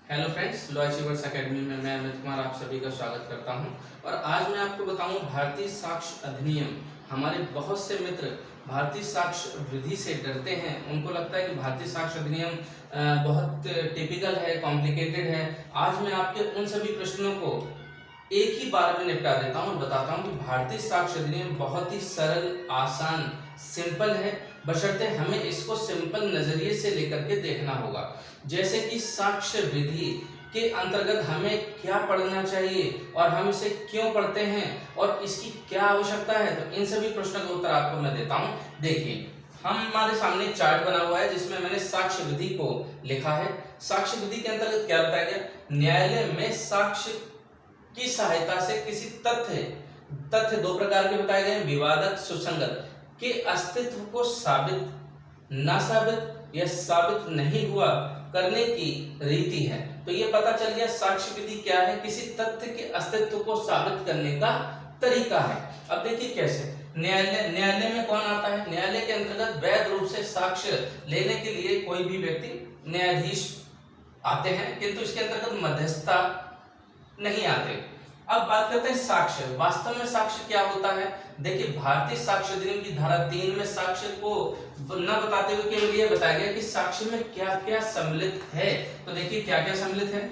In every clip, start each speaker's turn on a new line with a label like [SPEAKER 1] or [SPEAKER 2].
[SPEAKER 1] Hello friends, law achievers academy में मैं अमित कुमार आप सभी का स्वागत करता हूं। और आज मैं आपको बताऊं भारतीय साक्ष्य अधिनियम। हमारे बहुत से मित्र भारतीय साक्ष्य विधि से डरते हैं। उनको लगता है कि भारतीय साक्ष्य अधिनियम बहुत टिपिकल है, कॉम्प्लिकेटेड है। आज मैं आपके उन सभी प्रश्नों को एक ही बार में निपटा देता हूं और बताता हूं कि भारतीय साक्ष्य अधिनियम बहुत ही सरल, आसान, सिंपल है, बशर्ते हमें इसको सिंपल नजरिए से लेकर के देखना होगा। जैसे कि साक्ष्य विधि के अंतर्गत हमें क्या पढ़ना चाहिए और हम इसे क्यों पढ़ते हैं और इसकी क्या आवश्यकता है, तो इन सभी प्रश्नों का उत्तर आपको मैं देता हूं। देखिए, हमारे सामने एक चार्ट बना हुआ है जिसमें मैंने साक्ष्य विधि को लिखा है। साक्ष्य विधि के अंतर्गत क्या बताया गया? न्यायालय में साक्ष्य की सहायता से किसी तथ्य दो प्रकार के बताए गए, विवादक, सुसंगत, के अस्तित्व को साबित, ना साबित या साबित नहीं हुआ करने की रीति है। तो ये पता चल गया साक्ष्य विधि क्या है, किसी तथ्य के अस्तित्व को साबित करने का तरीका है। अब देखिए कैसे। न्यायालय में कौन आता है? न्यायालय के अंतर्गत वैध रूप से साक्ष्य लेने के लिए कोई भी व्यक्ति, न्यायाधीश आते हैं, किंतु इसके अंतर्गत मध्यस्थता नहीं आते। अब बात करते हैं साक्ष्य। वास्तव में साक्ष्य क्या होता है? देखिए, भारतीय साक्ष्य अधिनियम की धारा 3 में साक्ष्य को न बताते हुए केवल ये बताया गया कि साक्ष्य में क्या क्या सम्मिलित है। तो देखिए क्या क्या सम्मिलित है।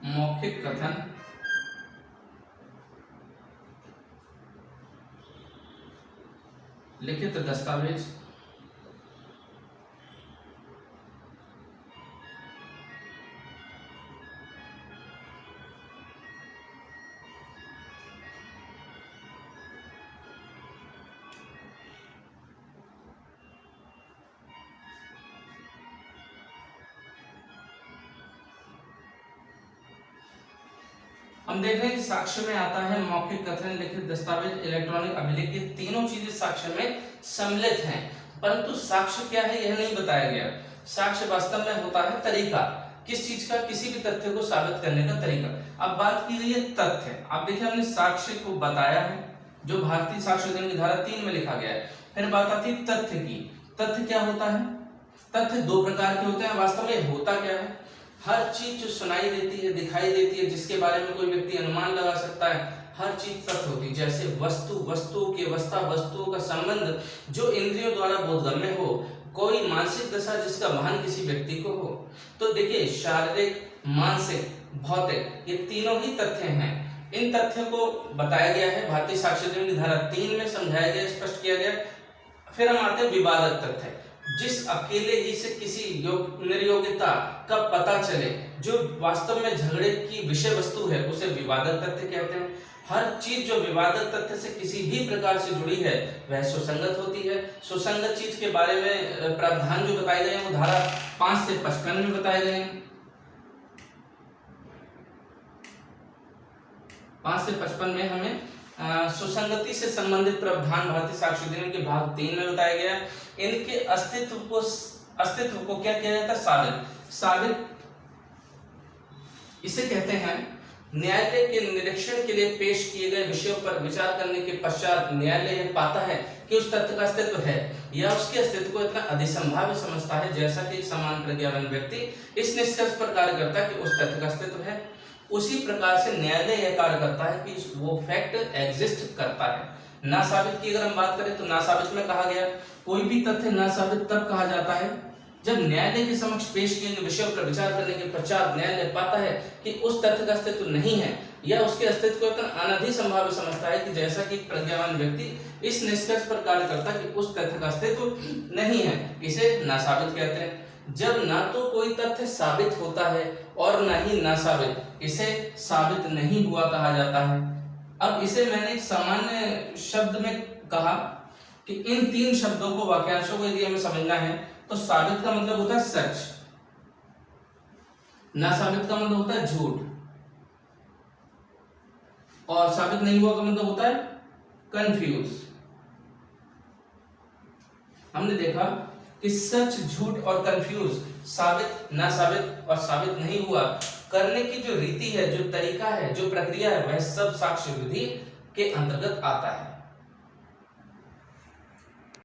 [SPEAKER 1] मौखिक कथन, लिखित दस्तावेज, हम देख रहे हैं कि साक्ष्य में आता है मौखिक कथन, लिखित दस्तावेज, इलेक्ट्रॉनिक अभिलेख। ये तीनों चीजें साक्ष्य में सम्मिलित हैं। परंतु साक्ष्य क्या है यह नहीं बताया गया। साक्ष्य वास्तव में होता है तरीका, किस चीज का? किसी भी तथ्य को साबित करने का तरीका। अब बात की गई है तथ्य। अब देखिए, हमने साक्ष्य को बताया है जो भारतीय साक्ष्य अधिनियम की धारा 3 में लिखा गया है। फिर बात आती है तथ्य की। तथ्य क्या होता है? तथ्य दो प्रकार के होते हैं। वास्तव में होता क्या है? हर चीज जो सुनाई देती है, दिखाई देती है, जिसके बारे में कोई व्यक्ति अनुमान लगा सकता है, हर चीज तथ्य होती है। जैसे वस्तुओं की अवस्था, वस्तुओं का संबंध जो इंद्रियों द्वारा बोधगम्य हो, कोई मानसिक दशा जिसका भान किसी व्यक्ति को हो। तो देखिए, शारीरिक, मानसिक, भौतिक, ये तीनों ही तथ्य हैं। इन तथ्यों को बताया गया है भारतीय साक्ष्य अधिनियम की धारा 3 में, समझाया गया, स्पष्ट किया गया। फिर हम आते हैं विवादक तथ्य। जिस अकेले ही से किसी निर्योग्यता का पता चले, जो वास्तव में झगड़े की विषय वस्तु है, उसे विवादक तथ्य कहते हैं। हर चीज जो विवादक तथ्य से किसी भी प्रकार से जुड़ी है वह सुसंगत होती है। सुसंगत चीज के बारे में प्रावधान जो बताए गए हैं वो धारा 5 से 55 में बताए गए हैं। 5 से 55 में हमें सुसंगति से संबंधित प्रावधान भारतीय साक्ष्य अधिनियम के भाग 3 में बताया गया। इनके अस्तित्व को क्या किया जाता है? साबित। इसे कहते हैं न्यायालय के निरीक्षण के लिए पेश किए गए विषयों पर विचार करने के पश्चात न्यायालय पाता है कि उस तथ्य का अस्तित्व है या उसके अस्तित्व को इतना अधिसंभाव्य समझता है जैसा कि एक समान प्रज्ञावान व्यक्ति इस निष्कर्ष पर कार्य करता है कि उस तथ्य का अस्तित्व है। उसी प्रकार से न्यायालय यह कार्य करता है कि वो फैक्ट एग्जिस्ट करता है। ना साबित की अगर हम बात करें तो ना साबित में कहा गया कोई भी तथ्य ना साबित तब कहा जाता है जब न्यायालय के समक्ष पेश किए गए विषयों पर विचार करने के पश्चात न्यायालय पाता है कि उस तथ्य का अस्तित्व नहीं है या उसके अस्तित्व को इतना अनधिसंभाव्य समझता है कि जैसा कि प्रज्ञावान व्यक्ति इस निष्कर्ष पर कार्य करता है कि उस तथ्य का अस्तित्व नहीं है। इसे ना साबित कहते हैं। जब ना तो कोई तथ्य साबित होता है और ना ही ना साबित, इसे साबित नहीं हुआ कहा जाता है। अब इसे मैंने एक सामान्य शब्द में कहा कि इन तीन शब्दों को, वाक्यांशों को यदि हमें समझना है तो साबित का मतलब होता है सच, ना साबित का मतलब होता है झूठ, और साबित नहीं हुआ का मतलब होता है कंफ्यूज। हमने देखा कि सच, झूठ और कंफ्यूज, साबित, ना साबित और साबित नहीं हुआ करने की जो रीति है, जो तरीका है, जो प्रक्रिया है, वह सब साक्ष्य विधि के अंतर्गत आता है।